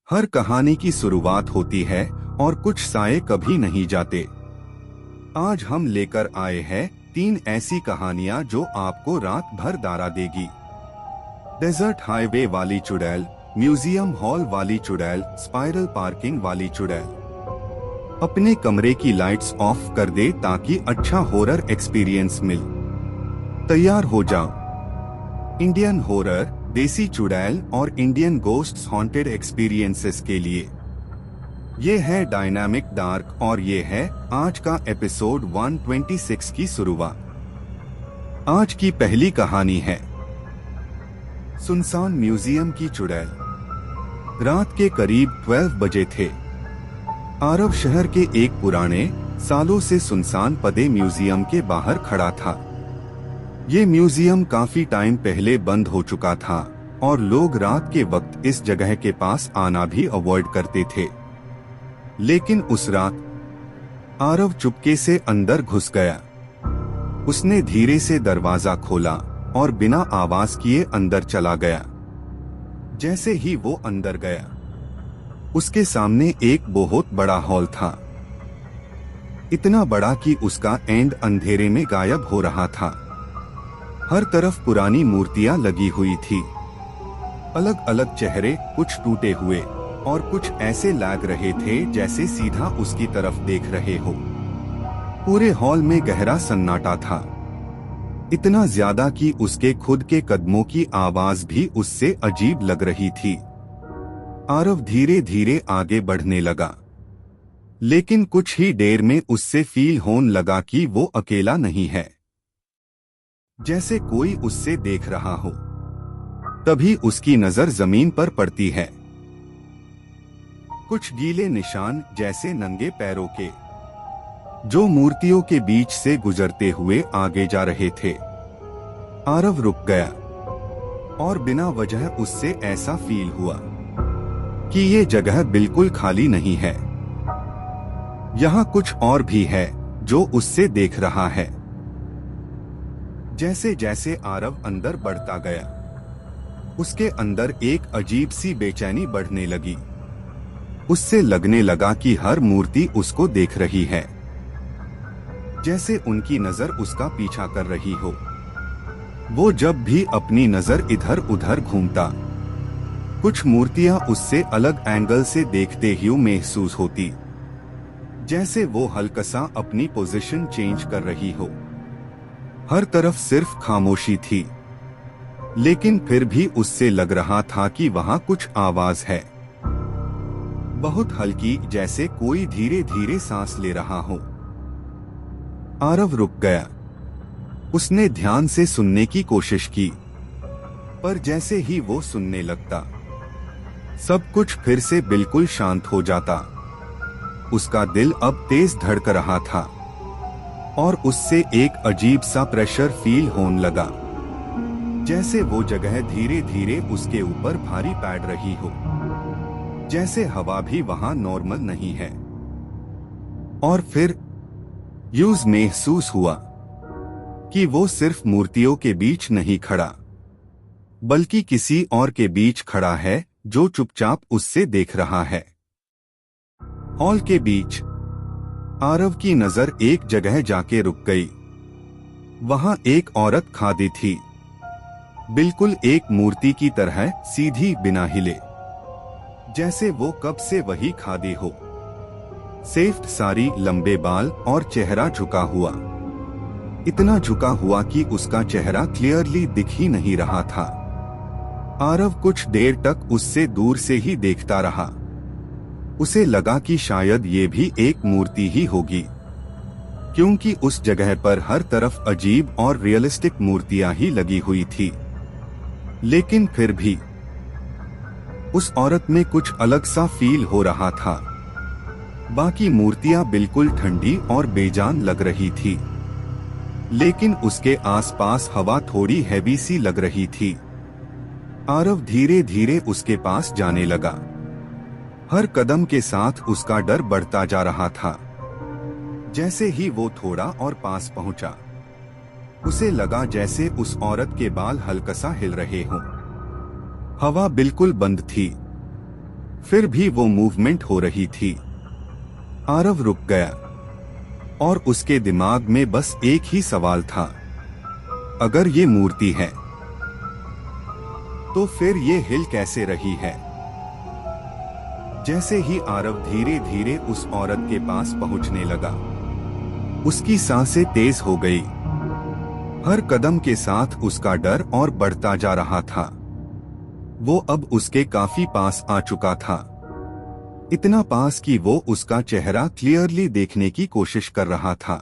हर कहानी की शुरुआत होती है और कुछ साए कभी नहीं जाते। आज हम लेकर आए हैं 3 ऐसी कहानियां जो आपको रात भर डरा देगी। डेजर्ट हाईवे वाली चुड़ैल, म्यूजियम हॉल वाली चुड़ैल, स्पाइरल पार्किंग वाली चुड़ैल। अपने कमरे की लाइट्स ऑफ कर दे ताकि अच्छा हॉरर एक्सपीरियंस मिल। तैयार हो जाओ। इंडियन हॉरर, देसी चुड़ैल और इंडियन गोस्ट्स हॉन्टेड एक्सपीरियंसेस के लिए। ये है डायनामिक डार्क और ये है आज का एपिसोड 126 की शुरुआत। आज की पहली कहानी है सुनसान म्यूजियम की चुड़ैल। रात के करीब 12 बजे थे। आरव शहर के एक पुराने, सालों से सुनसान पदे म्यूजियम के बाहर खड़ा था। ये म्यूजियम काफी टाइम पहले बंद हो चुका था और लोग रात के वक्त इस जगह के पास आना भी अवॉइड करते थे। लेकिन उस रात आरव चुपके से अंदर घुस गया। उसने धीरे से दरवाजा खोला और बिना आवाज किए अंदर चला गया। जैसे ही वो अंदर गया, उसके सामने एक बहुत बड़ा हॉल था। इतना बड़ा कि उसका एंड अंधेरे में गायब हो रहा था। हर तरफ पुरानी मूर्तियां लगी हुई थी। अलग अलग चेहरे, कुछ टूटे हुए और कुछ ऐसे लग रहे थे जैसे सीधा उसकी तरफ देख रहे हो। पूरे हॉल में गहरा सन्नाटा था, इतना ज्यादा कि उसके खुद के कदमों की आवाज भी उससे अजीब लग रही थी। आरव धीरे धीरे आगे बढ़ने लगा, लेकिन कुछ ही देर में उससे फील होने लगा कि वो अकेला नहीं है, जैसे कोई उससे देख रहा हो। तभी उसकी नजर जमीन पर पड़ती है। कुछ गीले निशान जैसे नंगे पैरों के, जो मूर्तियों के बीच से गुजरते हुए आगे जा रहे थे। आरव रुक गया और बिना वजह उससे ऐसा फील हुआ कि ये जगह बिल्कुल खाली नहीं है। यहाँ कुछ और भी है जो उससे देख रहा है। जैसे जैसे आरव अंदर बढ़ता गया, उसके अंदर एक अजीब सी बेचैनी बढ़ने लगी। उससे लगने लगा कि हर मूर्ति उसको देख रही है, जैसे उनकी नजर उसका पीछा कर रही हो। वो जब भी अपनी नजर इधर उधर घूमता, कुछ मूर्तियां उससे अलग एंगल से देखते ही महसूस होती, जैसे वो हल्का अपनी पोजीशन चेंज कर रही हो। हर तरफ सिर्फ खामोशी थी, लेकिन फिर भी उससे लग रहा था कि वहां कुछ आवाज है, बहुत हल्की, जैसे कोई धीरे धीरे सांस ले रहा हो। आरव रुक गया। उसने ध्यान से सुनने की कोशिश की, पर जैसे ही वो सुनने लगता, सब कुछ फिर से बिल्कुल शांत हो जाता। उसका दिल अब तेज धड़क रहा था और उससे एक अजीब सा प्रेशर फील होने लगा, जैसे वो जगह धीरे धीरे उसके ऊपर भारी पड़ रही हो, जैसे हवा भी वहां नॉर्मल नहीं है। और फिर यूज महसूस हुआ कि वो सिर्फ मूर्तियों के बीच नहीं खड़ा, बल्कि किसी और के बीच खड़ा है जो चुपचाप उससे देख रहा है। हॉल के बीच आरव की नजर एक जगह जाके रुक गई। वहां एक औरत खड़ी थी, बिल्कुल एक मूर्ति की तरह, सीधी, बिना हिले, जैसे वो कब से वही खड़ी हो। सेफ्ट साड़ी, लंबे बाल और चेहरा झुका हुआ, इतना झुका हुआ कि उसका चेहरा क्लियरली दिख ही नहीं रहा था। आरव कुछ देर तक उससे दूर से ही देखता रहा। उसे लगा कि शायद ये भी एक मूर्ति ही होगी, क्योंकि उस जगह पर हर तरफ अजीब और रियलिस्टिक मूर्तियां ही लगी हुई थी। लेकिन फिर भी उस औरत में कुछ अलग सा फील हो रहा था। बाकी मूर्तियां बिल्कुल ठंडी और बेजान लग रही थी, लेकिन उसके आसपास हवा थोड़ी हैवी सी लग रही थी। आरव धीरे धीरे उसके पास जाने लगा। हर कदम के साथ उसका डर बढ़ता जा रहा था। जैसे ही वो थोड़ा और पास पहुंचा, उसे लगा जैसे उस औरत के बाल हल्का सा हिल रहे हों। हवा बिल्कुल बंद थी। फिर भी वो मूवमेंट हो रही थी। आरव रुक गया और उसके दिमाग में बस एक ही सवाल था, अगर ये मूर्ति है तो फिर ये हिल कैसे रही है। जैसे ही आरव धीरे धीरे उस औरत के पास पहुंचने लगा, उसकी सांसें तेज हो गई। हर कदम के साथ उसका डर और बढ़ता जा रहा था। वो अब उसके काफी पास आ चुका था, इतना पास कि वो उसका चेहरा क्लियरली देखने की कोशिश कर रहा था,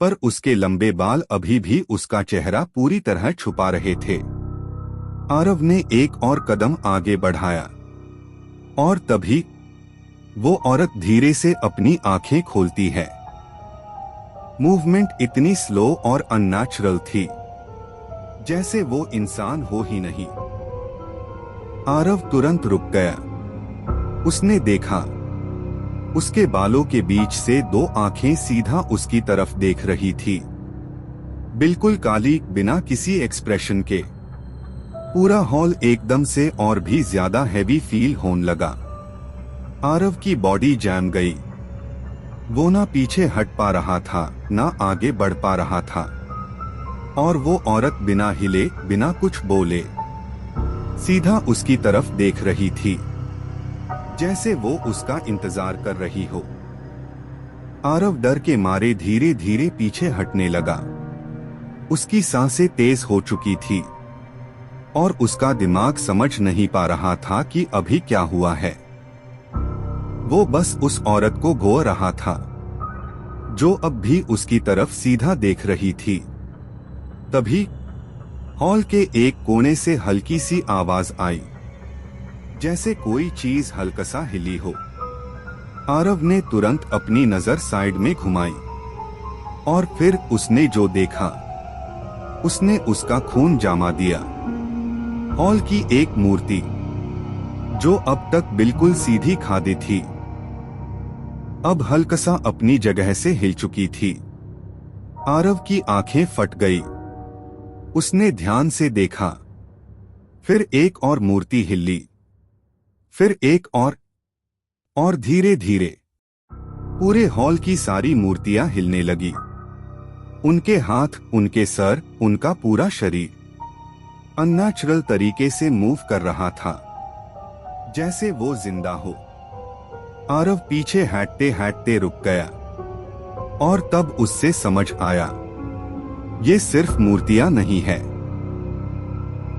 पर उसके लंबे बाल अभी भी उसका चेहरा पूरी तरह छुपा रहे थे। आरव ने एक और कदम आगे बढ़ाया और तभी वो औरत धीरे से अपनी आंखें खोलती है। मूवमेंट इतनी स्लो और अननेचुरल थी, जैसे वो इंसान हो ही नहीं। आरव तुरंत रुक गया। उसने देखा, उसके बालों के बीच से दो आंखें सीधा उसकी तरफ देख रही थी, बिल्कुल काली, बिना किसी एक्सप्रेशन के। पूरा हॉल एकदम से और भी ज्यादा हैवी फील होने लगा। आरव की बॉडी जैम गई। वो ना पीछे हट पा रहा था, ना आगे बढ़ पा रहा था, और वो औरत बिना हिले, बिना कुछ बोले सीधा उसकी तरफ देख रही थी, जैसे वो उसका इंतजार कर रही हो। आरव डर के मारे धीरे धीरे पीछे हटने लगा। उसकी सांसें तेज हो चुकी थी और उसका दिमाग समझ नहीं पा रहा था कि अभी क्या हुआ है। वो बस उस औरत को घूर रहा था, जो अब भी उसकी तरफ सीधा देख रही थी। तभी हॉल के एक कोने से हल्की सी आवाज आई, जैसे कोई चीज हल्का सा हिली हो। आरव ने तुरंत अपनी नजर साइड में घुमाई और फिर उसने जो देखा, उसने उसका खून जमा दिया। हॉल की एक मूर्ति, जो अब तक बिल्कुल सीधी खादी थी, अब हल्का सा अपनी जगह से हिल चुकी थी। आरव की आंखें फट गई। उसने ध्यान से देखा, फिर एक और मूर्ति हिली, फिर एक और धीरे धीरे पूरे हॉल की सारी मूर्तियां हिलने लगी। उनके हाथ, उनके सर, उनका पूरा शरीर अननेचुरल तरीके से मूव कर रहा था, जैसे वो जिंदा हो। आरव पीछे हटते हटते रुक गया और तब उससे समझ आया, ये सिर्फ मूर्तियां नहीं है।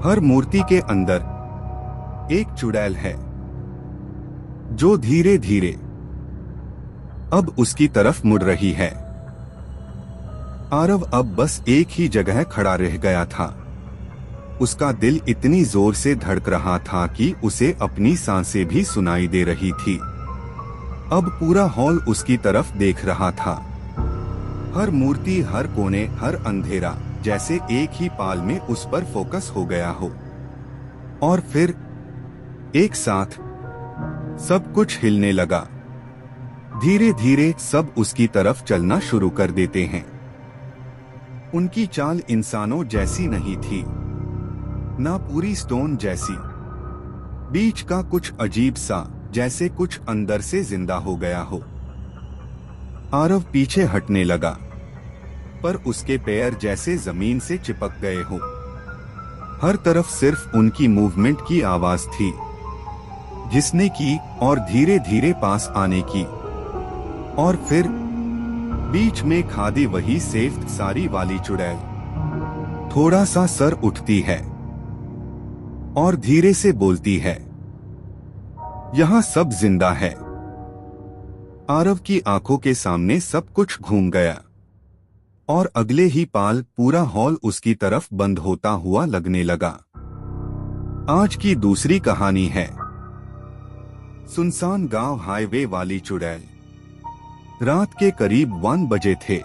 हर मूर्ति के अंदर एक चुड़ैल है, जो धीरे धीरे अब उसकी तरफ मुड़ रही है। आरव अब बस एक ही जगह खड़ा रह गया था। उसका दिल इतनी जोर से धड़क रहा था कि उसे अपनी सांसें भी सुनाई दे रही थी। अब पूरा हॉल उसकी तरफ देख रहा था। हर मूर्ति, हर कोने, हर अंधेरा जैसे एक ही पाल में उस पर फोकस हो गया हो। और फिर एक साथ सब कुछ हिलने लगा। धीरे धीरे सब उसकी तरफ चलना शुरू कर देते हैं। उनकी चाल इंसानों जैसी नहीं थी, ना पूरी स्टोन जैसी। बीच का कुछ अजीब सा, जैसे कुछ अंदर से जिंदा हो गया हो। आरव पीछे हटने लगा, पर उसके पैर जैसे जमीन से चिपक गए हो। हर तरफ सिर्फ उनकी मूवमेंट की आवाज थी, घिसने की और धीरे धीरे पास आने की। और फिर बीच में खादी वही सेफ सारी वाली चुड़ैल। थोड़ा सा सर उठती है और धीरे से बोलती है, यहाँ सब जिंदा है। आरव की आंखों के सामने सब कुछ घूम गया और अगले ही पाल पूरा हॉल उसकी तरफ बंद होता हुआ लगने लगा। आज की दूसरी कहानी है सुनसान गांव हाईवे वाली चुड़ैल। रात के करीब 1 बजे थे।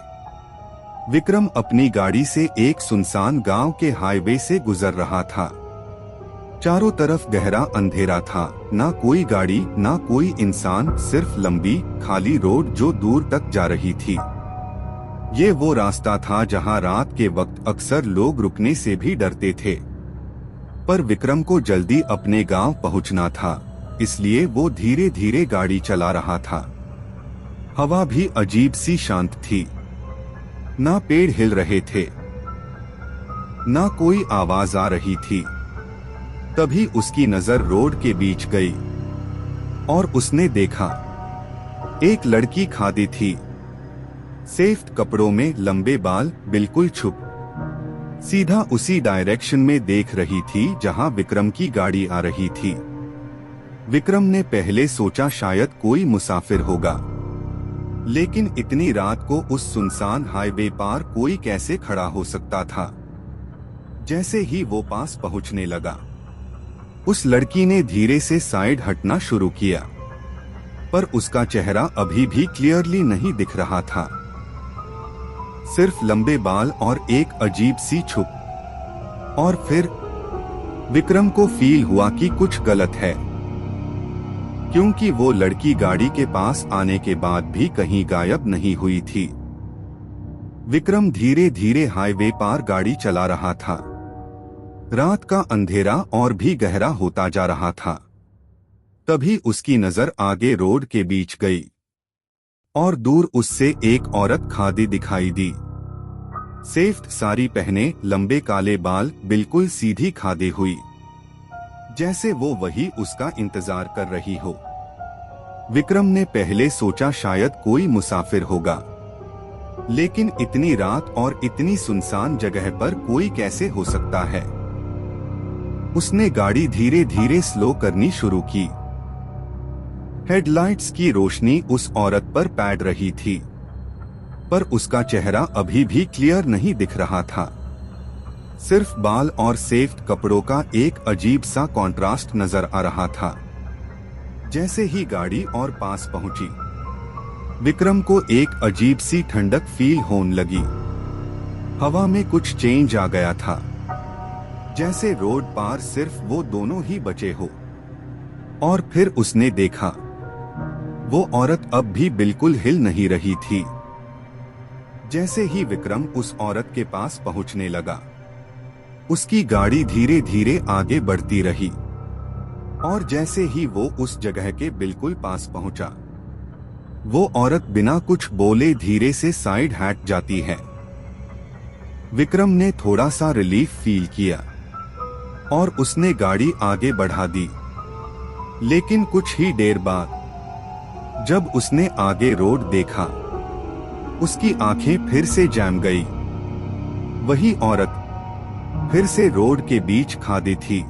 विक्रम अपनी गाड़ी से एक सुनसान गांव के हाईवे से गुजर रहा था। चारों तरफ गहरा अंधेरा था, ना कोई गाड़ी, ना कोई इंसान, सिर्फ लंबी खाली रोड जो दूर तक जा रही थी। ये वो रास्ता था जहां रात के वक्त अक्सर लोग रुकने से भी डरते थे। पर विक्रम को जल्दी अपने गांव पहुंचना था। इसलिए वो धीरे धीरे गाड़ी चला रहा था। हवा भी अजीब सी शांत थी। ना पेड़ हिल रहे थे, ना कोई आवाज आ रही थी। तभी उसकी नजर रोड के बीच गई और उसने देखा एक लड़की खड़ी थी, सफेद कपड़ों में लंबे बाल, बिल्कुल चुप, सीधा उसी डायरेक्शन में देख रही थी जहां विक्रम की गाड़ी आ रही थी। विक्रम ने पहले सोचा शायद कोई मुसाफिर होगा, लेकिन इतनी रात को उस सुनसान हाईवे पार कोई कैसे खड़ा हो सकता था। जैसे ही वो पास पहुंचने लगा, उस लड़की ने धीरे से साइड हटना शुरू किया, पर उसका चेहरा अभी भी क्लियरली नहीं दिख रहा था। सिर्फ लंबे बाल और एक अजीब सी छुप। और फिर विक्रम को फील हुआ कि कुछ गलत है, क्योंकि वो लड़की गाड़ी के पास आने के बाद भी कहीं गायब नहीं हुई थी। विक्रम धीरे धीरे हाईवे पार गाड़ी चला रहा था। रात का अंधेरा और भी गहरा होता जा रहा था। तभी उसकी नजर आगे रोड के बीच गई और दूर उससे एक औरत खड़ी दिखाई दी। सफेद साड़ी पहने, लंबे काले बाल, बिल्कुल सीधी खड़ी हुई, जैसे वो वही उसका इंतजार कर रही हो। विक्रम ने पहले सोचा शायद कोई मुसाफिर होगा, लेकिन इतनी रात और इतनी सुनसान जगह पर कोई कैसे हो सकता है। उसने गाड़ी धीरे धीरे स्लो करनी शुरू की। हेडलाइट्स की रोशनी उस औरत पर पड़ रही थी, पर उसका चेहरा अभी भी क्लियर नहीं दिख रहा था। सिर्फ बाल और सफेद कपड़ों का एक अजीब सा कॉन्ट्रास्ट नजर आ रहा था। जैसे ही गाड़ी और पास पहुंची, विक्रम को एक अजीब सी ठंडक फील होने लगी। हवा में कुछ चेंज आ गया था, जैसे रोड पार सिर्फ वो दोनों ही बचे हो। और फिर उसने देखा, वो औरत अब भी बिल्कुल हिल नहीं रही थी। जैसे ही विक्रम उस औरत के पास पहुंचने लगा, उसकी गाड़ी धीरे धीरे आगे बढ़ती रही, और जैसे ही वो उस जगह के बिल्कुल पास पहुंचा, वो औरत बिना कुछ बोले धीरे से साइड हट जाती है। विक्रम ने थोड़ा सा रिलीफ फील किया और उसने गाड़ी आगे बढ़ा दी। लेकिन कुछ ही देर बाद जब उसने आगे रोड देखा, उसकी आंखें फिर से जम गई। वही औरत फिर से रोड के बीच खड़ी थी।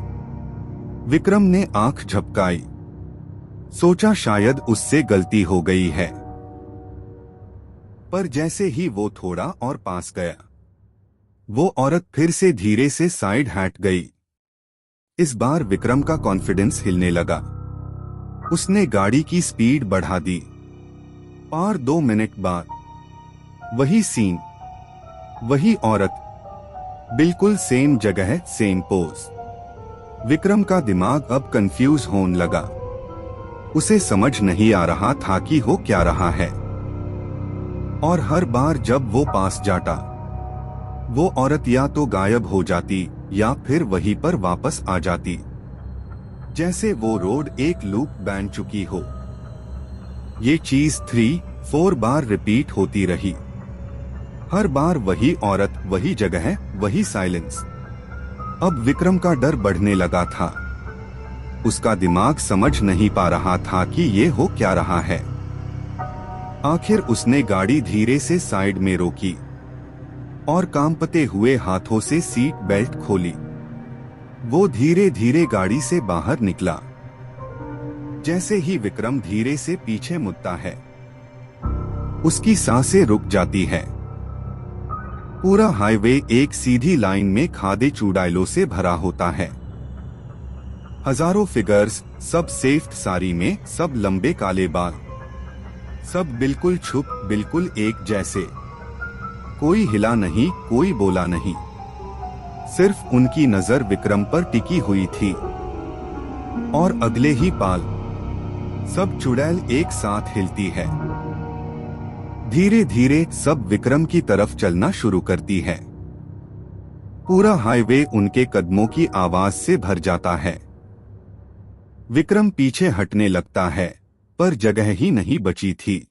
विक्रम ने आंख झपकाई, सोचा शायद उससे गलती हो गई है। पर जैसे ही वो थोड़ा और पास गया, वो औरत फिर से धीरे से साइड हट गई। इस बार विक्रम का कॉन्फिडेंस हिलने लगा। उसने गाड़ी की स्पीड बढ़ा दी। और 2 मिनट बाद वही सीन, वही औरत, बिल्कुल सेम जगह, सेम पोज। विक्रम का दिमाग अब कंफ्यूज होने लगा। उसे समझ नहीं आ रहा था कि हो क्या रहा है। और हर बार जब वो पास जाता, वो औरत या तो गायब हो जाती या फिर वहीं पर वापस आ जाती, जैसे वो रोड एक लूप बन चुकी हो। ये चीज 3-4 बार रिपीट होती रही। हर बार वही औरत, वही जगह, वही साइलेंस। अब विक्रम का डर बढ़ने लगा था। उसका दिमाग समझ नहीं पा रहा था कि ये हो क्या रहा है। आखिर उसने गाड़ी धीरे से साइड में रोकी और कांपते हुए हाथों से सीट बेल्ट खोली। वो धीरे धीरे गाड़ी से बाहर निकला। जैसे ही विक्रम धीरे से पीछे मुड़ता है, उसकी सांसें रुक जाती है। पूरा हाईवे एक सीधी लाइन में खादे चूड़ाइलों से भरा होता है। हजारों फिगर्स, सब सफेद साड़ी में, सब लंबे काले बाल, सब बिल्कुल चुप, बिल्कुल एक जैसे। कोई हिला नहीं, कोई बोला नहीं। सिर्फ उनकी नजर विक्रम पर टिकी हुई थी। और अगले ही पाल सब चुड़ैल एक साथ हिलती है। धीरे धीरे सब विक्रम की तरफ चलना शुरू करती है। पूरा हाईवे उनके कदमों की आवाज से भर जाता है। विक्रम पीछे हटने लगता है, पर जगह ही नहीं बची थी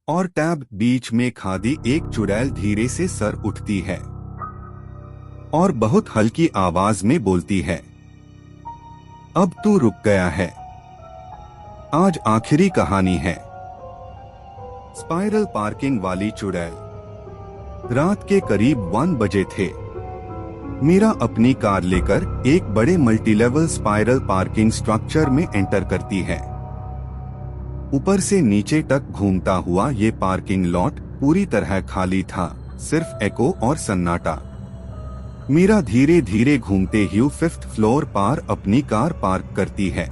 और टैब बीच में खादी एक चुड़ैल धीरे से सर उठती है और बहुत हल्की आवाज में बोलती है, अब तू रुक गया है, आज आखिरी कहानी है। स्पाइरल पार्किंग वाली चुड़ैल। रात के करीब 1 बजे थे। मीरा अपनी कार लेकर एक बड़े मल्टीलेवल स्पाइरल पार्किंग स्ट्रक्चर में एंटर करती है। ऊपर से नीचे तक घूमता हुआ ये पार्किंग लॉट पूरी तरह खाली था, सिर्फ एको और सन्नाटा। मीरा धीरे धीरे घूमते हुए 5th फ्लोर पर अपनी कार पार्क करती है।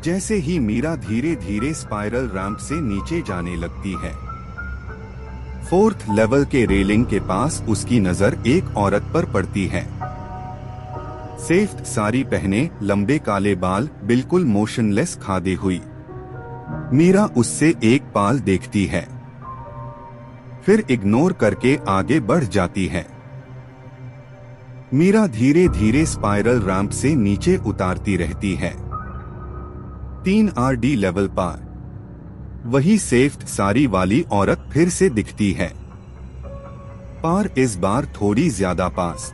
जैसे ही मीरा धीरे धीरे स्पाइरल रैंप से नीचे जाने लगती है, 4th लेवल के रेलिंग के पास उसकी नजर एक औरत पर पड़ती है। सफेद साड़ी पहने, लंबे काले बाल, बिल्कुल मोशनलेस खादी हुई। मीरा उससे एक पाल देखती है, फिर इग्नोर करके आगे बढ़ जाती है। मीरा धीरे धीरे स्पाइरल रैंप से नीचे उतारती रहती है। 3 RD लेवल पर वही सफेद साड़ी वाली औरत फिर से दिखती है, पर इस बार थोड़ी ज्यादा पास।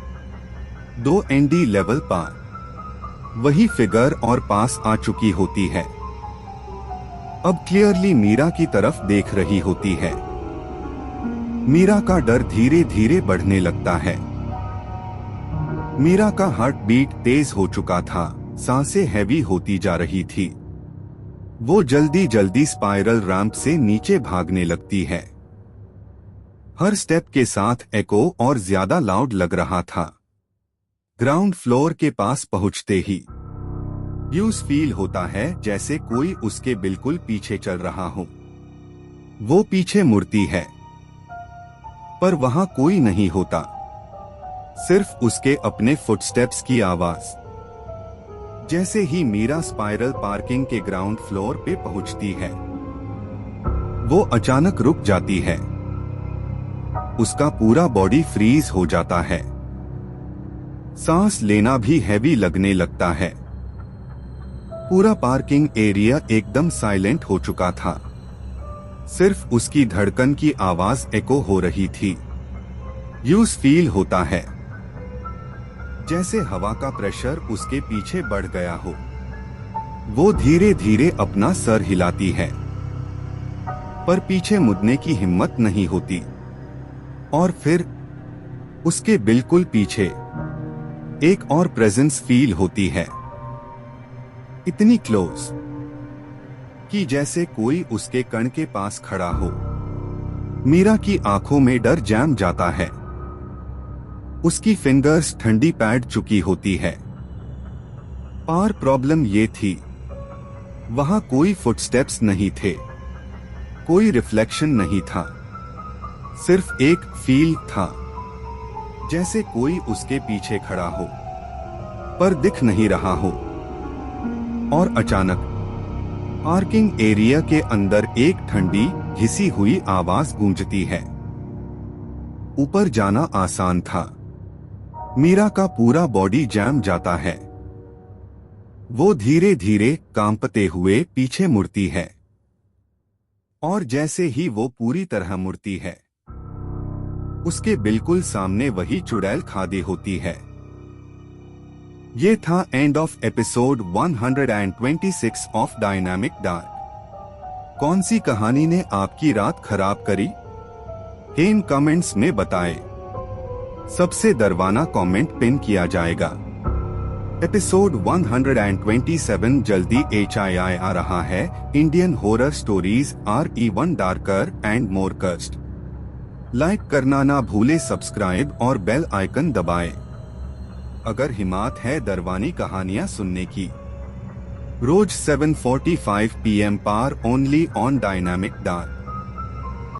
2 ND लेवल पर वही फिगर और पास आ चुकी होती है। अब क्लियरली मीरा की तरफ देख रही होती है। मीरा का डर धीरे धीरे बढ़ने लगता है। मीरा का हार्ट बीट तेज हो चुका था, सांसें हैवी होती जा रही थी। वो जल्दी जल्दी स्पाइरल रैंप से नीचे भागने लगती है। हर स्टेप के साथ एको और ज्यादा लाउड लग रहा था। ग्राउंड फ्लोर के पास पहुंचते ही यूज फील होता है जैसे कोई उसके बिल्कुल पीछे चल रहा हो। वो पीछे मुड़ती है, पर वहां कोई नहीं होता, सिर्फ उसके अपने फुटस्टेप्स की आवाज। जैसे ही मीरा स्पाइरल पार्किंग के ग्राउंड फ्लोर पे पहुंचती है, वो अचानक रुक जाती है। उसका पूरा बॉडी फ्रीज हो जाता है, सांस लेना भी हैवी लगने लगता है। पूरा पार्किंग एरिया एकदम साइलेंट हो चुका था, सिर्फ उसकी धड़कन की आवाज एको हो रही थी। यूज फील होता है जैसे हवा का प्रेशर उसके पीछे बढ़ गया हो। वो धीरे धीरे अपना सर हिलाती है, पर पीछे मुड़ने की हिम्मत नहीं होती। और फिर उसके बिल्कुल पीछे एक और प्रेजेंस फील होती है, इतनी क्लोज कि जैसे कोई उसके कण के पास खड़ा हो। मीरा की आंखों में डर जम जाता है। उसकी फिंगर्स ठंडी पैड चुकी होती है। पर प्रॉब्लम ये थी, वहां कोई फुटस्टेप्स नहीं थे, कोई रिफ्लेक्शन नहीं था, सिर्फ एक फील था, जैसे कोई उसके पीछे खड़ा हो, पर दिख नहीं रहा हो। और अचानक पार्किंग एरिया के अंदर एक ठंडी घिसी हुई आवाज गूंजती है। ऊपर जाना आसान था। मीरा का पूरा बॉडी जैम जाता है। वो धीरे धीरे कांपते हुए पीछे मुड़ती है, और जैसे ही वो पूरी तरह मुड़ती है, उसके बिल्कुल सामने वही चुड़ैल खादी होती है। ये था end of episode 126 of dynamic dark. कौन सी कहानी ने आपकी रात खराब करी? इन कमेंट्स में बताएं। सबसे डरवाना कमेंट पिन किया जाएगा। एपिसोड 127 जल्दी HII आ रहा है। Indian horror stories are even darker and more cursed. Like करना ना भूले, सब्सक्राइब और बेल आइकन दबाएं। अगर हिम्मत है डरवानी कहानियां सुनने की, रोज 7:45 PM पर ओनली ऑन डायनामिक डार्क।